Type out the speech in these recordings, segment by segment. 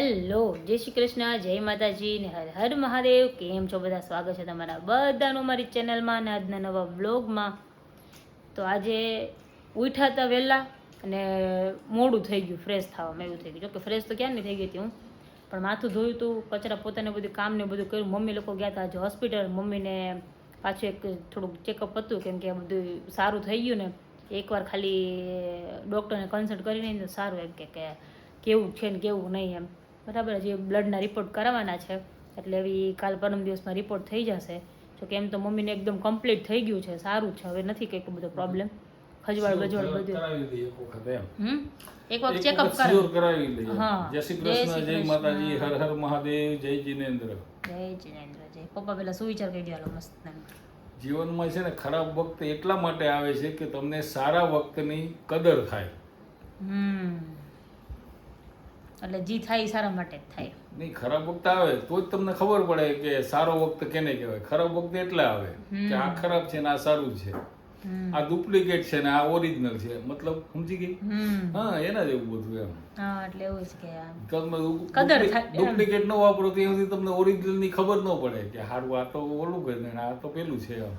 Hello, જય શ્રી કૃષ્ણ, જય માતાજી ને હર હર મહાદેવ. કેમ છો બધા? સ્વાગત છે તમારા બધાનું મારી ચેનલમાં અને આજના નવા બ્લોગમાં. તો આજે ઉઠ્યા હતા વહેલા અને મોડું થઈ ગયું ફ્રેશ થવામાં. એવું થઈ ગયું, જોકે ફ્રેશ તો ક્યાં નહીં થઈ ગઈ હતી હું, પણ માથું ધોયું હતું, કચરા પોતાને બધું કામ ને બધું કર્યું. મમ્મી લોકો ગયા હતા આજે હોસ્પિટલ. મમ્મીને પાછું એક થોડુંક ચેકઅપ હતું, કેમ કે બધું સારું થઈ ગયું ને એકવાર ખાલી ડૉક્ટરને કન્સલ્ટ કરીને તો સારું એમ કે કેવું છે ને કેવું નહીં એમ. બરાબર, જે બ્લડના રિપોર્ટ કરાવવાના છે એટલે એવી કાલ પરમ દિવસમાં રિપોર્ટ થઈ જશે. જો કે એમ તો મમ્મીને એકદમ કમ્પ્લીટ થઈ ગયું છે, સારું છે, હવે નથી કંઈક બધો પ્રોબ્લેમ. ખજવાળ બજવાળ બધું એક વખત ચેકઅપ કરાવી લઈએ. હા, જય શ્રી કૃષ્ણ, જય માતાજી, હર હર મહાદેવ, જય જિનેન્દ્ર. જય જિનેન્દ્ર. જય પપ્પા. પેલા સુવિચાર કહી દો મસ્ત. જીવનમાં છે ને ખરાબ વખત એટલા માટે આવે છે કે તમને સારા વખતની કદર થાય. એટલે જી થાય એ સારા માટે જ થાય. નહીં, ખરાબ વખત આવે તો જ તમને ખબર પડે કે સારો વખત કેને કહેવાય. ખરાબ વખત એટલે આવે કે આ ખરાબ છે ને આ સારું છે, આ ડુપ્લિકેટ છે ને આ ઓરિજિનલ છે, મતલબ સમજી ગઈ? હા, એના જેવું બધું એમ. હા, એટલે એવું છે કે તમે કદર થાય. ડુપ્લિકેટ ન વાપરો તો સુધી તમને ઓરિજિનલ ની ખબર ન પડે કે હારું આ તો ઓલું કરે ને આ તો પેલું છે એમ.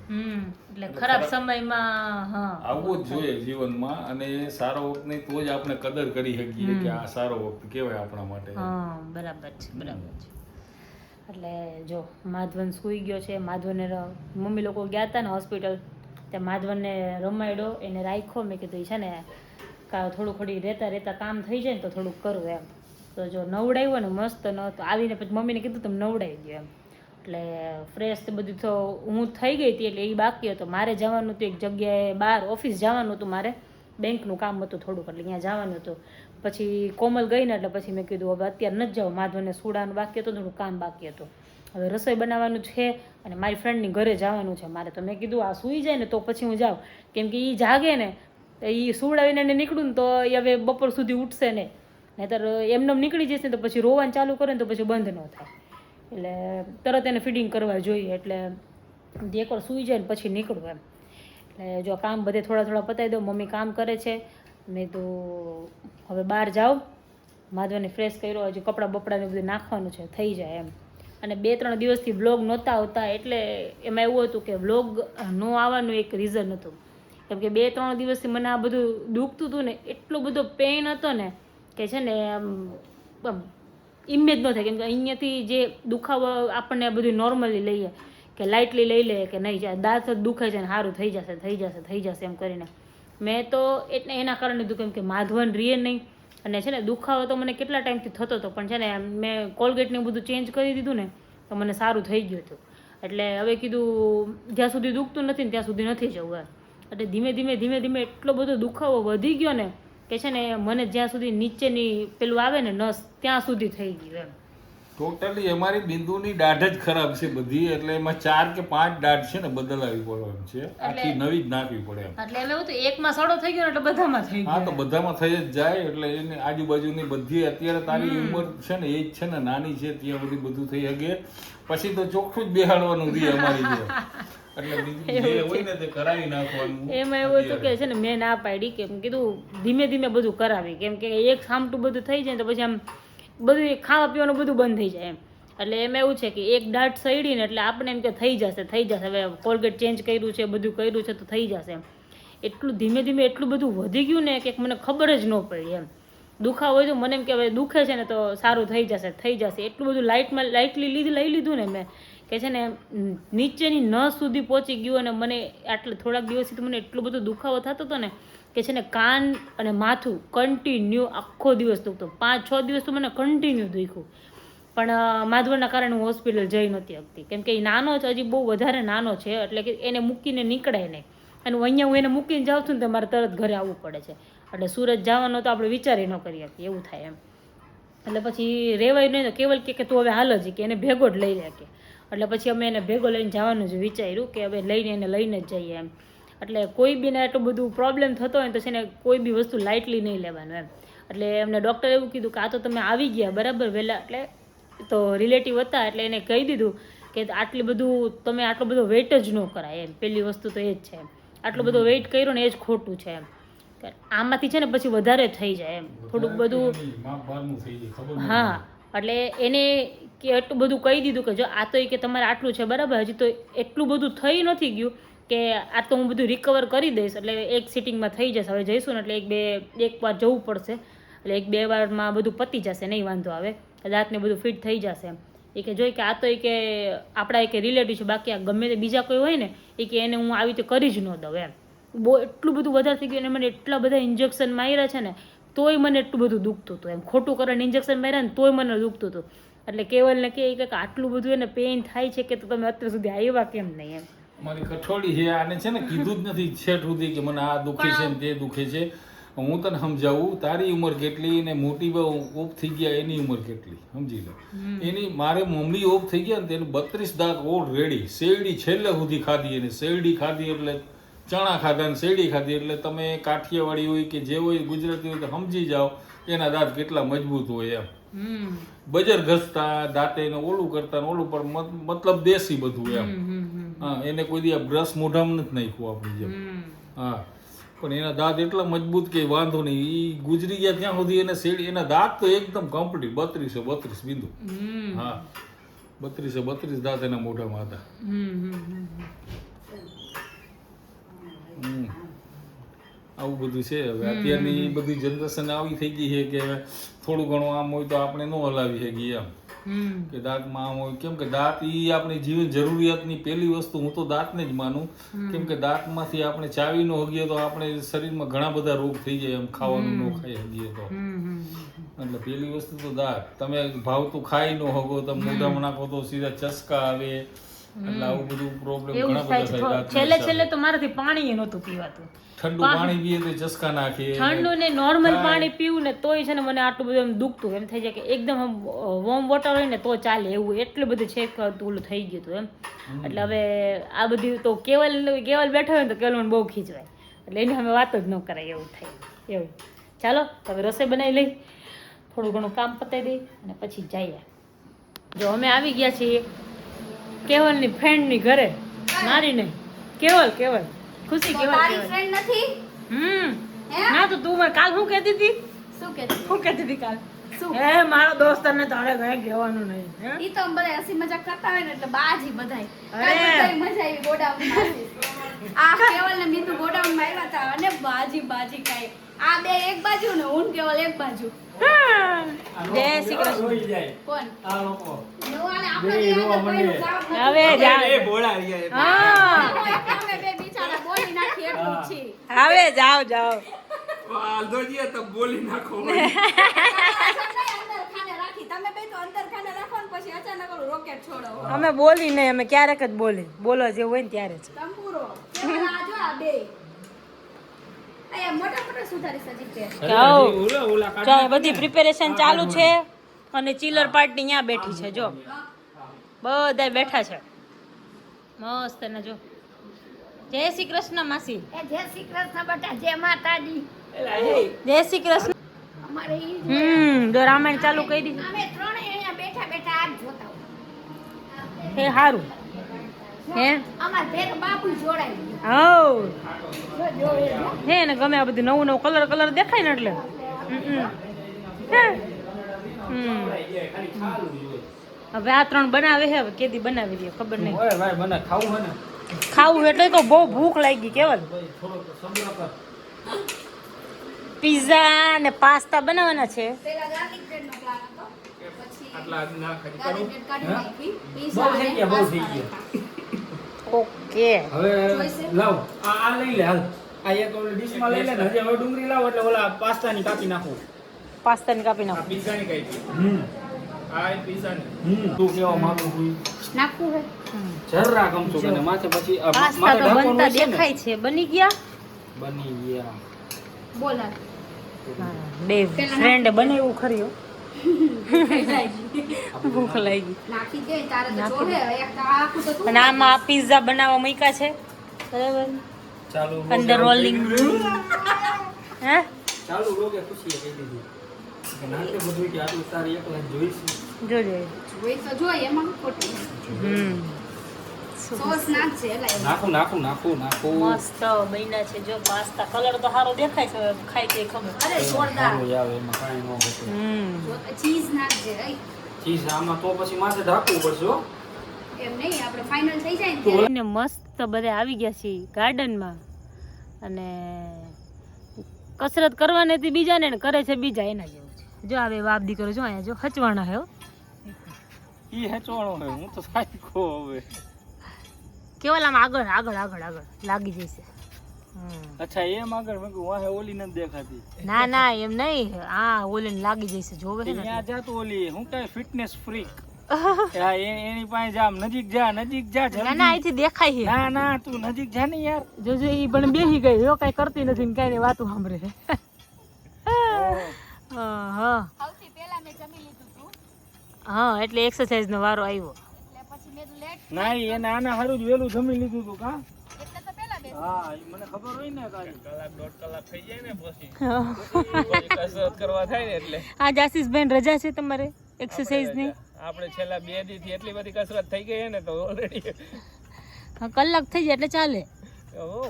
એટલે ખરાબ સમયમાં હા આવવું જ જોઈએ જીવનમાં, અને સારો વખત નહીં તો જ આપણે કદર કરી શકીએ કે આ સારો વખત કહેવાય આપણા માટે. હા, બરાબર છે, બરાબર છે. એટલે જો માધવન સૂઈ ગયો છે. માધવને મમ્મી લોકો ગયા હતા ને હોસ્પિટલ, ત્યાં માધવનને રમાડ્યો, એને રાખ્યો. મેં કીધું છે ને થોડું થોડી રહેતા કામ થઈ જાય ને તો થોડુંક કરવું એમ. તો જો નવડાવ્યો ને મસ્ત ન તો આવીને પછી મમ્મીને કીધું તમે નવડાવી દો એમ. એટલે ફ્રેશ તો બધું તો હું થઈ ગઈ હતી, એટલે એ બાકી હતો. મારે જવાનું હતું એક જગ્યાએ બહાર, ઓફિસ જવાનું હતું મારે, બેંકનું કામ હતું થોડુંક, એટલે ત્યાં જવાનું હતું. પછી કોમલ ગઈ ને એટલે પછી મેં કીધું હવે અત્યારે નથી જાઉં. માધવને સુડાનું બાકી હતું, થોડું કામ બાકી હતું. હવે રસોઈ બનાવવાનું છે અને મારી ફ્રેન્ડની ઘરે જવાનું છે મારે. તો મેં કીધું આ સૂઈ જાય ને તો પછી હું જાઉં, કેમ કે એ જાગે ને એ સુવડાવીને એને નીકળું ને તો એ હવે બપોર સુધી ઉઠશે નહીં, નહીંતર એમને નીકળી જશે ને તો પછી રોવાનું ચાલુ કરે ને તો પછી બંધ ન થાય. એટલે તરત એને ફીડિંગ કરવા જોઈએ. એટલે એકવાર સૂઈ જાય ને પછી નીકળવું એમ. એટલે જો કામ બધે થોડા પતાવી દો. મમ્મી કામ કરે છે. મેં તો હવે બહાર જાઉં. માધવને ફ્રેશ કર્યો, હજી કપડાં બપડાને બધું નાખવાનું છે, થઈ જાય એમ. અને 2-3 દિવસથી વ્લોગ નહોતા આવતા, એટલે એમાં એવું હતું કે વ્લોગ ન આવવાનું એક રીઝન હતું, કેમ કે 2-3 દિવસથી મને આ બધું દુખતું હતું ને, એટલો બધો પેઇન હતો ને કે છે ને આમ ઇમેજ ન થાય. કેમ કે અહીંયાથી જે દુખાવો આપણને બધું નોર્મલી લઈએ કે લાઇટલી લઈ લે કે નહીં જાય, દાંત જ દુખાય છે ને સારું થઈ જશે એમ કરીને. મેં તો એટલે એના કારણે કીધું, કેમ કે માધવન રીએ નહીં, અને છે ને દુખાવો તો મને કેટલા ટાઈમથી થતો હતો, પણ છે ને મેં કોલગેટને બધું ચેન્જ કરી દીધું ને તો મને સારું થઈ ગયું હતું. એટલે હવે કીધું જ્યાં સુધી દુખતું નથી ને ત્યાં સુધી નથી જવું એમ. એટલે ધીમે ધીમે એટલો બધો દુખાવો વધી ગયો ને કે છે ને મને જ્યાં સુધી નીચેની પેલું આવે ને નસ ત્યાં સુધી થઈ ગયું એમ. ટોટલી અમારી બિંદુની દાઢ જ ખરાબ છે બધી, એટલે એમાં 4 કે 5 દાઢ છે ને બદલાવી પડવાની છે, આખી નવી જ નાખવી પડે એમ. એટલે એમ એવું તો એકમાં સડો થઈ ગયો એટલે બધામાં થઈ ગયો. હા, તો બધામાં થઈ જ જાય. એટલે એની આજુબાજુની બધી અત્યારે તારી ઉંમર છે ને એ જ છે ને નાની છે, ત્યાં બધી બધું થઈ શકે. પછી તો ચોખ્ખું જ બેહાડવાનું રહે અમારી જે. એટલે બીજું જે હોય ને તે કરાવી નાખવાનું. એમાં એવું હતું કે છે ને મેં ના પાડી, કેમ કીધું ધીમે બધું કરાવી, કેમ કે એક સામટું બધું થઈ જાય તો પછી આમ બધું ખાવા પીવાનું બધું બંધ થઈ જાય એમ. એટલે એમાં એવું છે કે એક દાઢ સડી ને એટલે આપણે એમ કે થઈ જશે. હવે કોલગેટ ચેન્જ કર્યું છે, બધું કર્યું છે તો થઈ જશે એમ. એટલું ધીમે એટલું બધું વધી ગયું ને કે મને ખબર જ ન પડી એમ. દુખાવો હોય તો મને એમ કે હવે દુખે છે ને તો સારું થઈ જશે. એટલું બધું લાઇટલી લઈ લીધું ને મેં કે છે ને નીચેની નસ સુધી પહોંચી ગયું. અને મને થોડાક દિવસથી તો મને એટલો બધો દુખાવો થતો હતો ને કે છે ને કાન અને માથું કન્ટિન્યુ આખો દિવસ દુખતો. 5-6 દિવસ તો મને કન્ટિન્યુ દુખ્યું. પણ માધવનના કારણે હું હોસ્પિટલ જઈ નહોતી શકતી, કેમ કે એ નાનો છે, હજી બહુ વધારે નાનો છે, એટલે કે એને મૂકીને નીકળાય નહીં. અને અહીંયા હું એને મૂકીને જાઉં છું ને તો મારે તરત ઘરે આવવું પડે છે. એટલે સુરત જવાનો તો આપણે વિચારી ન કરી શકીએ, એવું થાય એમ. એટલે પછી રેવાય નહીં. તો કેવલ કે તું હવે હાલ જ કે એને ભેગો જ લઈ લે કે. એટલે પછી અમે એને ભેગો લઈને જવાનું જ વિચાર્યું કે હવે એને લઈને જ જઈએ એમ. એટલે કોઈ બીને એટલું બધું પ્રોબ્લેમ થતો હોય તો છે ને કોઈ બી વસ્તુ લાઇટલી નહીં લેવાનું એમ. એટલે એમને ડૉક્ટરે એવું કીધું કે આ તો તમે આવી ગયા બરાબર વહેલા, એટલે તો રિલેટિવ હતા એટલે એને કહી દીધું કે આટલું બધો વેઇટ જ ન કરાય એમ. પહેલી વસ્તુ તો એ જ છે એમ. આટલો બધો વેઇટ કર્યો ને એ જ ખોટું છે એમ. આમાંથી છે ને પછી વધારે થઈ જાય એમ થોડુંક બધું. હા, એટલે એને કે એટલું બધું કહી દીધું કે જો આ તો કે તમારે આટલું છે બરાબર, હજી તો એટલું બધું થઈ નથી ગયું કે આ તો હું બધું રિકવર કરી દઈશ, એટલે એક સિટિંગમાં થઈ જશે. હવે જઈશું ને એટલે એક વાર જવું પડશે, એટલે 1-2 વારમાં બધું પતી જશે, નહીં વાંધો આવે, દાંતને બધું ફિટ થઈ જશે. એ કે જોઈ કે આ તો કે આપણા એક રિલેટિવ છે, બાકી આ ગમે તે બીજા કોઈ હોય ને એ કે એને હું આવી રીતે કરી જ ન દઉં એમ. બહુ એટલું બધું વધારે થઈ ગયું અને મને એટલા બધા ઇન્જેક્શન માર્યા છે ને તોય મને એટલું બધું દુખતું હતું એમ, ખોટું કરીને ઇન્જેક્શન માર્યા ને તોય મને દુખતું હતું. એટલે કેવલને કે આટલું બધું એને પેઇન થાય છે કે તો તમે અત્યાર સુધી આવ્યા કેમ નહીં એમ. મારી કઠોળી છે, આને છે ને કીધું જ નથી છેટ સુધી કે મને આ દુખે છે ને તે દુખે છે. હું તને સમજાવું, તારી ઉંમર કેટલી ને મોટી બહુ ઓફ થઈ ગયા એની ઉંમર કેટલી સમજી લે. એની મારે મમ્મી ઓફ થઈ ગયા ને તેનું 32 દાંત ઓલરેડી. શેરડી છેલ્લે સુધી ખાધી, એને શેરડી ખાધી એટલે ચણા ખાધા ને શેરડી ખાધી એટલે તમે કાઠિયાવાડી હોય કે જે હોય ગુજરાતી હોય તો સમજી જાઓ એના દાંત કેટલા મજબૂત હોય એમ. બજર ઘસતા દાંતે એને ઓલું કરતા ને ઓલું, પણ મતલબ દેશી બધું એમ. હા, એને કોઈ દી બ્રશ મોઢામાં નથી નાખ્યું આપણી જેમ. હા, પણ એના દાંત એટલા મજબૂત કે વાંધો નહીં. એ ગુજરી ગયા ત્યાં સુધી એને શેરડી, એના દાંત તો એકદમ કમ્પ્લીટ 32 બિંદુ. હા, 32 દાંત એના મોઢામાં હતા. આવું બધું છે. હવે અત્યારની બધી જનરેશન આવી થઈ ગઈ છે કે થોડું ઘણું આમ હોય તો આપણે ન હલાવી શકીએ એમ, કે દાંતમાં આમ હોય. કેમ કે દાંત એ આપણી જીવન જરૂરિયાતની પહેલી વસ્તુ, હું તો દાંતને જ માનું. કેમ કે દાંતમાંથી આપણે ચાવી ન હગીએ તો આપણે શરીરમાં ઘણા બધા રોગ થઈ જાય એમ, ખાવાનું ન ખાઈ હગીએ તો. એટલે પહેલી વસ્તુ તો દાંત. તમે ભાવતું ખાઈ ન હગો, તમે મોઢામાં નાખો તો સીધા ચસકા આવે, એટલે આવું બધું પ્રોબ્લેમ ઘણા બધા થાય. છેલ્લે તો મારાથી પાણી નહોતું પીવાતું. ઠંડુ પાણી પીએ તો ચસકા નાખે. ઠંડુ ને નોર્મલ પાણી પીવું ને તોય છે ને મને આટલું બધું એમ દુખતું, એમ થઈ જાય કે એકદમ વોર્મ વોટર હોય ને તો ચાલે એવું, એટલું બધું છેક ઓલું થઈ ગયું હતું એમ. એટલે હવે આ બધી તો કેવલ બેઠો હોય ને તો કેવલ મને બહુ ખીચવાય, એટલે એને અમે વાત જ ન કરાય એવું થાય એવું. ચાલો હવે રસોઈ બનાવી લઈ, થોડું ઘણું કામ પતાવી દઈ અને પછી જઈએ. જો અમે આવી ગયા છીએ કેવલની ફ્રેન્ડની ઘરે, મારી નહીં, કેવલ ખુશી કેવલ તારી ફ્રેન્ડ નથી. ના તો તું મને કાલ શું કહેતી હતી? શું કહેતી? શું કહેતી હતી કાલ? શું? હે મારો દોસ્ત તને તારે કઈ કહેવાનું નહીં. હે? ઈ તો બધા હસી મજાક કરતા હોય ને એટલે બાજી બધાય. અરે. કાલ બધાય મજા આવી ગોડાઉનમાં. આ કેવલ ને મીતુ ગોડાઉનમાં આવ્યા હતા અને બાજી ખાઈ. આ બે એક બાજુ ને હું ને કેવલ એક બાજુ. જય શ્રી કૃષ્ણ. કોણ? આ લોકો નવાને આપણે બે આગળ કોઈનું કામ નથી. હવે જા. એ ભોળા રહ્યા હા અમે બે બિચારા બોલી નાખી એટલું જ છે. હવે જાઓ. આલદો જીએ તો બોલી નાખો. અંદર ખાને રાખી. તમે બે તો અંદર ખાને રાખો ને પછી અચાનક ઓલું રોકેટ છોડો. અમે બોલી નહીં, અમે ક્યારેક જ બોલી, બોલો જે હોય ને ત્યારે જ. તંબુરો. કેવલ આ જો આ બે. આયા મોટા સુધારી સજી છે. ચાલો બધી પ્રિપેરેશન ચાલુ છે અને ચિલર પાર્ટી અહીંયા બેઠી છે. જો બધા બેઠા છે મસ્ત ને. જો જય શ્રી કૃષ્ણ માસી. એ જય શ્રી કૃષ્ણ બેટા, જય માતાજી. જય શ્રી કૃષ્ણ. અમારે ઈ જો રામાયણ ચાલુ કરી દીધી. અમે ત્રણે અહીંયા બેઠા આજ જોતા હોય. હે સારું હે અમાર ભેગ બાપુ જોડાઈ હવ જો હે ને ગમે આ બધું નવું કલર દેખાય ને એટલે હવે આ 3 બનાવે છે. હવે કેદી બનાવી દે ખબર નહીં. ઓય ભાઈ મને ખાવું હે ને. ખાવું એટલે તો બહુ ભૂખ લાગી કેવલ. થોડોક સબ્ર કર. પિઝા ને પાસ્તા બનાવવાના છે. પેલા ગાર્લિક બ્રેડ નો પ્લાન હતો પછી આટલા આજ ના ખાઈ ગાર્લિક કરું. બ્રેડ કાઢી નાખી બહુ પીઝા થઈ અને ગયા, બહુ થઈ પાસ્તા. ઓકે હવે જોઈશે? લાવ આ લઈ લે હાલ. આ એક ઓલી ડીશમાં લઈ લે ને. હજી હવે ડુંગળી લાવ એટલે ઓલા પાસ્તાની કાપી નાખું. પાસ્તાને કાપી આ નાખો. પિઝાની કાપી. આ પિઝાની. તું કેવા માંગુ છું? નાખવું હે જરા કમચું કરીને માથે પછી આ પાસ્તા માથે તો ઢાંકવાનું બનતા હશે ને? દેખાય છે. બની ગયા. બની ગયા. બોલ બે ફ્રેન્ડે બનાવ્યું ખરી હો. ભૂખ લાગી. નાખી દે તારે તો જોહે એક તો આખું તો તું અને આમાં પિઝા બનાવવા મૂક્યા છે બરાબર. ચાલુ અંદર રોલિંગ હે ચાલુ રોગે ખુશીએ કહી દીધી કે નાતે બધું કે આટલું તારી એકલા જોઈશ. જોજે. જોઈ તો જોઈ એમાં ખોટું સોસ નાખશે એટલે નાખું મસ્ત બન્યા છે. જો પાસ્તા કલર તો સારો દેખાય છે. ખાઈ કે ખબર. અરે જોરદાર સારું આવે એમાં કાંઈ ન હોતું. ચીઝ નાખજે ચીઝ આમાં તો પછી માથે ઢાંકવું પડશે હો. એમ નહીં આપણે ફાઇનલ થઈ જાય ને ત્યારે. ને મસ્ત બધા આવી ગયા છીએ ગાર્ડનમાં અને કસરત કરવાની હતી બીજા ને કરે છે બીજા એના જેવું છે. જો આવે બાપ દીકરો જો અહીંયા જો હચવાણા હે હો. ઈ હેચવાણો હે હું તો સાચો હવે. કેવલ આમ આગળ આગળ આગળ આગળ લાગી જશે. અચ્છા એમ આગળ મેં કીધું વાહે ઓલી નથી દેખાતી. ના ના એમ નહીં આ ઓલીને લાગી જશે જોવે છે ને ત્યાં જાતું ઓલી હું કઈ ફિટનેસ ફ્રીક એની પાસે જા નજીક જા ના જલ્દી. ના અહીંથી દેખાય છે. ના ના તું નજીક જા ને યાર. જોજો ઈ પણ બેહી ગઈ જો કઈ કરતી નથી ને કઈ વાતો સાંભળે છે. હા સૌથી પહેલા મેં જમી લીધું હતું હા એટલે એક્સરસાઇઝ નો વારો આવ્યો. એટલે પછી મેં લેટ ના એને આના હારું જ વેલું જમી લીધું તું કા. એટલે તો પહેલા બેસી હા ઈ મને ખબર હોય ને કાલી. કલાક 1.5 કલાક થઈ જાય ને પછી કસરત કરવા થાય ને એટલે આજ આશીષભાઈ રજા છે તમારે એક્સરસાઇઝ ની? આપણે છેલ્લા 2 દી થી એટલી બધી કસરત થઈ ગઈ ને તો ઓલરેડી હા કલાક થઈ જાય એટલે ચાલે.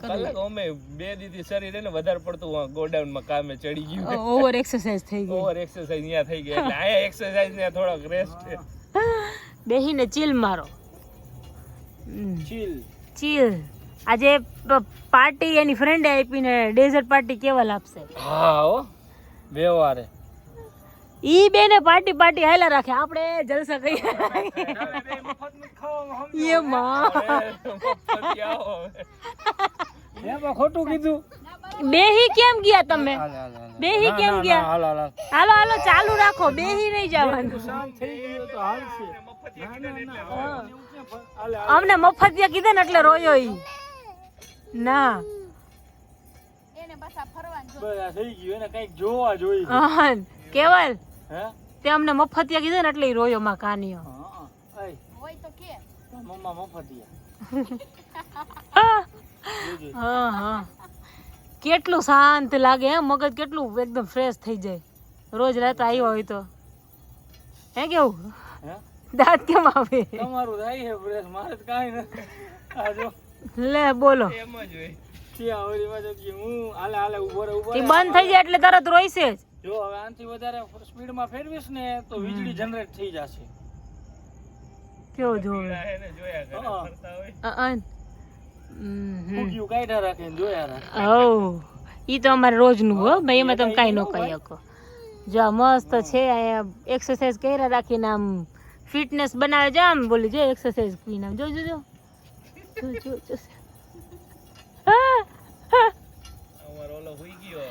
કલાક અમે 2 દી થી શરીર એને વધારે પડતું ગોડાઉન માં કામે ચડી ગયું. ઓવર એક્સરસાઇઝ થઈ ગઈ. ઓવર એક્સરસાઇઝ અહીંયા થઈ ગઈ એટલે આયા એક્સરસાઇઝ ને થોડોક રેસ્ટ બેહીને ચીલ મારો. ચીલ. ચીલ આજે પાર્ટી એની ફ્રેન્ડે આપીને ડેઝર્ટ પાર્ટી કેવા લાગશે? હા હો બેવારે ઈ બેને પાર્ટી પાર્ટી હાલા રાખે આપણે જલસા કરીએ. એ માં એમાં ખોટું કીધું. બેહી કેમ ગયા તમે? બેહી કેમ ગયા? હાલ હાલ હાલ. હાલો હાલો ચાલુ રાખો બેહી નહીં જવાનું. શાંત થઈ ગયો તો હાલશે. અમને મફતિયા કીધે ને એટલે રોયો ઈ. ના એને બસ આ ફરવાનું જો બસ આ થઈ ગયું એને કઈક જોવા જોઈ. કેવલ હે તે અમને મફતિયા કીધે ને એટલે ઈ રોયો માં કાનિયો. હા આય હોય તો કે મમ્મા મફતિયા. હા હા કેટલું શાંત લાગે હે મગજ કેટલું એકદમ ફ્રેશ થઈ જાય રોજ રાત આવ્યો હોય તો. હે કેવું હે દાંત કેમ આવે? તમારું થાય છે ફ્રેશ મારે તો કાઈ નથી. આ જો લે બોલો એમ જ હોય. ત્યાં ઓલી બાજુ કે હું હાલે હાલે ઉભો રહે ઉભો એ રહે. બંધ થઈ જાય એટલે તરત રોઈશે જ. જો હવે આનાથી વધારે સ્પીડમાં ફેરવીશ ને તો વીજળી જનરેટ થઈ જશે. કેવું જોવે એને જોયા કરે હા. ફરતા હોય. ફૂગ્યું કાઢ્યા રાખે ને જોયા રાખે. ઓ ઈ તો અમારે રોજનું હો ભાઈ એમાં તમે કાંઈ ન કહી શકો. જો આ મસ્ત છે અહીંયા એક્સરસાઇઝ કર્યા રાખીને આમ ફિટનેસ બનાવે છે આમ બોલી જો એક્સરસાઇઝ કરીને આમ જો જો જો જો જો જો અમારો ઓલો હુઈ ગયો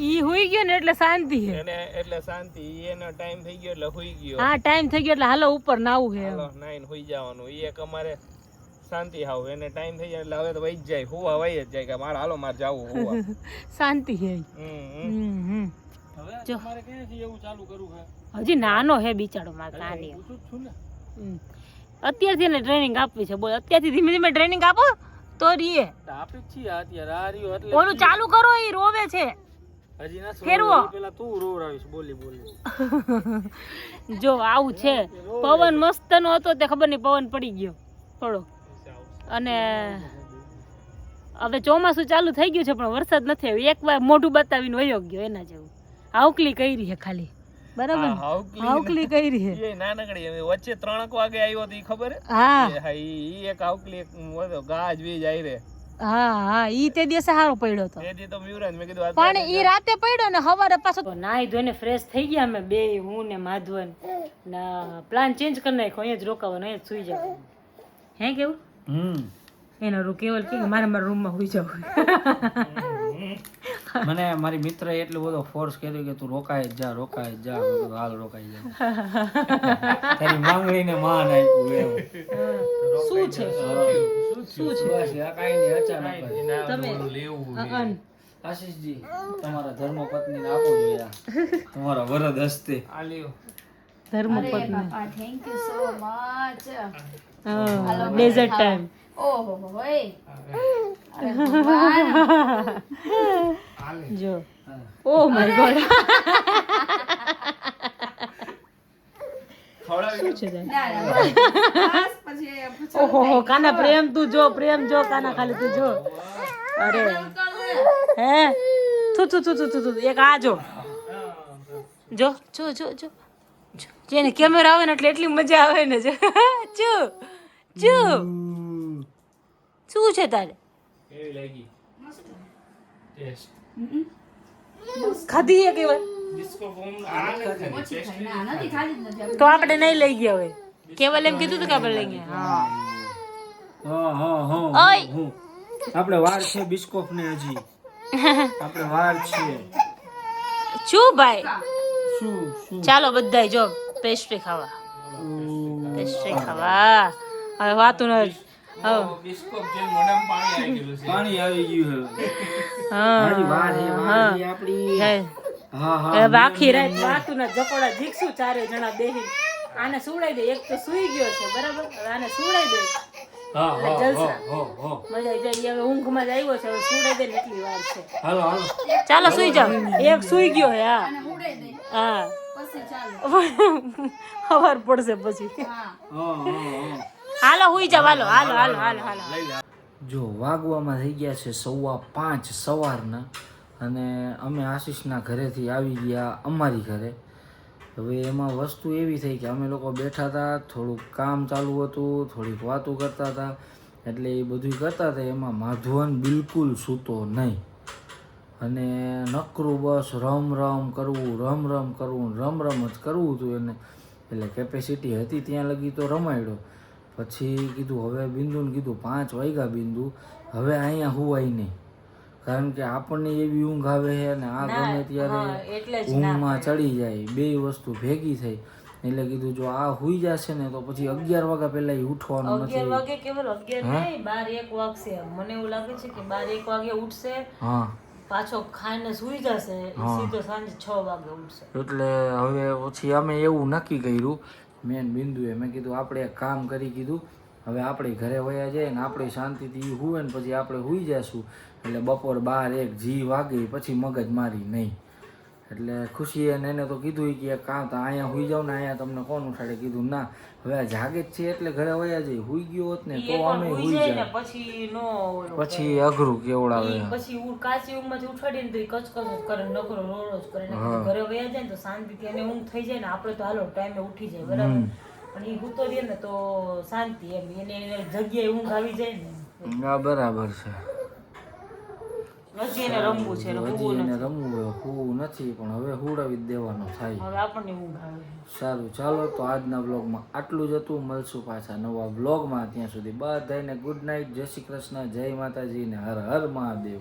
ઈ હુઈ ગયો ને એટલે શાંતિ છે. એને એટલે શાંતિ એનો ટાઈમ થઈ ગયો એટલે હુઈ ગયો. હા ટાઈમ થઈ ગયો એટલે હાલો ઉપર નાવું છે એમ. હાલો નાઈને હુઈ જવાનું ઈ એક અમારે શાંતિ હાવ એને ટાઈમ થઈ જાય એટલે હવે તો વહી જ જાય હુવા વહી જ જાય કે મારે હાલો મારે જાવું હુવા. શાંતિ છે હમ હમ હવે જો. તમારે ક્યાંથી એવું ચાલુ કરવું છે? હજી નાનો હે બિચારો મારો નાની પૂછું જ છું ને. અત્યારથી એને ટ્રેનિંગ આપવી છે બોલ અત્યારથી ધીમે ધીમે ટ્રેનિંગ આપો તો રીએ. તો આપી જ છીએ અત્યારે આ રહ્યો એટલે ઓલું ચાલુ કરો ઈ રોવે છે. હજી ના ફેરવો. પેલા તું રોવરાવીશ બોલી બોલી. જો આવું છે પવન મસ્ત નો હતો તે ખબર નહીં પવન પડી ગયો થોડો અને હવે ચોમાસું ચાલુ થઈ ગયું છે પણ વરસાદ નથી આવ્યો એકવાર મોઢું બતાવીને વયો ગયો એના જેવું હાવકલી કરી છે ખાલી બરાબર ને? હાવકલી કરી છે એ નાનકડી એમ વચ્ચે 3 વાગે આવ્યો તો ઈ ખબર હે? હા હા ઈ એક આવકલી એક મોટો ગાજ વીજ આવી રે હા હા ઈ તે દિવસે સારો પડ્યો હતો તેથી તો મ્યુરાજ મેં કીધું પણ ઈ રાતે પડ્યો ને હવારે પાછો નાઈ ધોઈને ફ્રેશ થઈ ગયા અમે બે હું ને માધવન ના પ્લાન ચેન્જ કરી નાખ્યો અહીંયા જ રોકાવાનો અહીંયા જ સુઈ જવાનું હે કેવું એનો રૂ કેવલ કે મારે મારા રૂમમાં સુઈ જવું મને મારી મિત્ર એટલો બધો ફોર્સ કર્યો કે તું રોકાય જ જા મેં કીધું હાલ રોકાઈ જા. તારી માંગણીને માન આપ્યું એમ. શું છે શું છે બસ આ કાંઈ નહીં અચાનક જ. તમે આશીષજી તમારા ધર્મપત્નીને આપો જોઈએ આ. તમારા વરદ હસ્તે ધર્મપત્ની બાપા thank you so much dessert time ઓહો હોય અરે ભગવાન જો ઓ માય ગોડ શું છે ના ના બસ પછી ઓહો કાના પ્રેમ તું જો કાના ખાલી તું જો અરે હે તું એક આ જો જો જો જો જો જો જેને કેમેરા આવે ને એટલે એટલી મજા આવે ને જો શું છે તારે કેવી લાગી ટેસ્ટ ખાધી એક વાર ડિસ્કો બોમ્બ ઓછી ખાઈ ના નથી ખાલી જ નથી તો આપણે નહીં લઈ ગયા હવે કેવલ એમ કીધું હતું કે આપણે લઈ ગયા ઓય. આપણે વાર છે બિસ્કોફ ને હજી આપણે વાર છે શું ભાઈ શું શું ચાલો બધાય જો પેસ્ટ્રી ખાવા હવે વાતું ન હવે બિસ્કોપ જે મોઢામાં પાણી આવી ગયેલું છે. પાણી આવી ગયું હા હજી વાર છે આપણી હે. હા હા હવે આખી રાત વાતું ના જકોડા જીકશું ચારે જણા બેહી આને સુવડાઈ દે એક તો સુઈ ગયો છે બરાબર હવે આને સુવડાઈ દે હા હા જલસા. હા મજા આવી જાય હવે ઊંઘમાં જ આવ્યો છે હવે સુવડાઈ દે ને એટલી વાર છે હાલો હાલો ચાલો સુઈ જાઓ એક સુઈ ગયો હે હા અને ઉડાઈ દે હા પછી ચાલો ખબર પડશે પછી હા હાલો સુઈ જાઓ હાલો હાલો હાલો હાલો હાલો જો વાગવામાં થઈ ગયા છે 5:15 સવારના અને અમે આશીષના ઘરેથી આવી ગયા અમારી ઘરે હવે એમાં વસ્તુ એવી થઈ કે અમે લોકો બેઠા હતા થોડુંક કામ ચાલુ હતું થોડીક વાતો કરતા હતા એટલે એ બધું કરતા હતા એમાં માધવન બિલકુલ સૂતો નહીં અને નકરું બસ રમ કરવું રમ જ કરવું હતું એને એટલે કેપેસિટી હતી ત્યાં લગી તો રમાડ્યો પછી કીધું હવે બિંદુને કીધું 5 વાગ્યા બિંદુ હવે અહીંયા હુવાય નહીં કારણ કે આપણને એવી ઊંઘ આવે છે અને આ ગમે ત્યારે ઊંઘમાં ચડી જાય બે વસ્તુ ભેગી થઈ એટલે કીધું જો આ હુઈ જશે ને તો પછી 11 વાગ્યા પહેલા ઉઠવાનું 11 નથી વાગે કેવલ 11 નહીં 12-1 વાગશે મને એવું લાગે છે કે 12-1 વાગે ઉઠશે હા પાછો ખાઈને સુઈ જશે સીધો સાંજે 6 વાગે ઉઠશે એટલે હવે પછી અમે એવું નક્કી કર્યું મેન બિંદુએ મેં કીધું આપણે એક કામ કરી કીધું હવે આપણે ઘરે વયા જાય ને આપણે શાંતિથી હુએ ને પછી આપણે હુઈ જઈશું એટલે બપોર 12-1 જી વાગે પછી મગજ મારી નહીં એટલે ખુશીએ એને તો કીધું કે એક કામ તો અહીંયા હુઈ જાવ ને અહીંયા તમને કોણ ઉઠાડે કીધું ના હવે આ જાગે જ છે એટલે ઘરે વયા જાય હુઈ ગયો હોત ને તો અમે હુઈ જાય પછી નો પછી અઘરું કેવડાવે પછી કાચી ઊંઘમાંથી ઉઠાડીને તો કચકચ જ કરે નકરો રોડો જ કરે ને ઘરે વયા જાય ને તો શાંતિથી એને ઊંઘ થઈ જાય ને આપણે તો હાલો ટાઈમે ઉઠી જાય બરાબર પણ એ હૂતો રહે ને તો શાંતિ એમ એને જગ્યાએ ઊંઘ આવી જાય ને હા બરાબર છે હજી એને રમવું છે હજી એને રમવું હોય હું નથી પણ હવે હુડાવી જ દેવાનો થાય હવે આપણને ઊંઘ આવે સારું ચાલો તો આજના બ્લોગમાં આટલું જ હતું મળશું પાછા નવા બ્લોગમાં ત્યાં સુધી બધાને ગુડ નાઇટ જય શ્રી કૃષ્ણ જય માતાજી ને હર હર મહાદેવ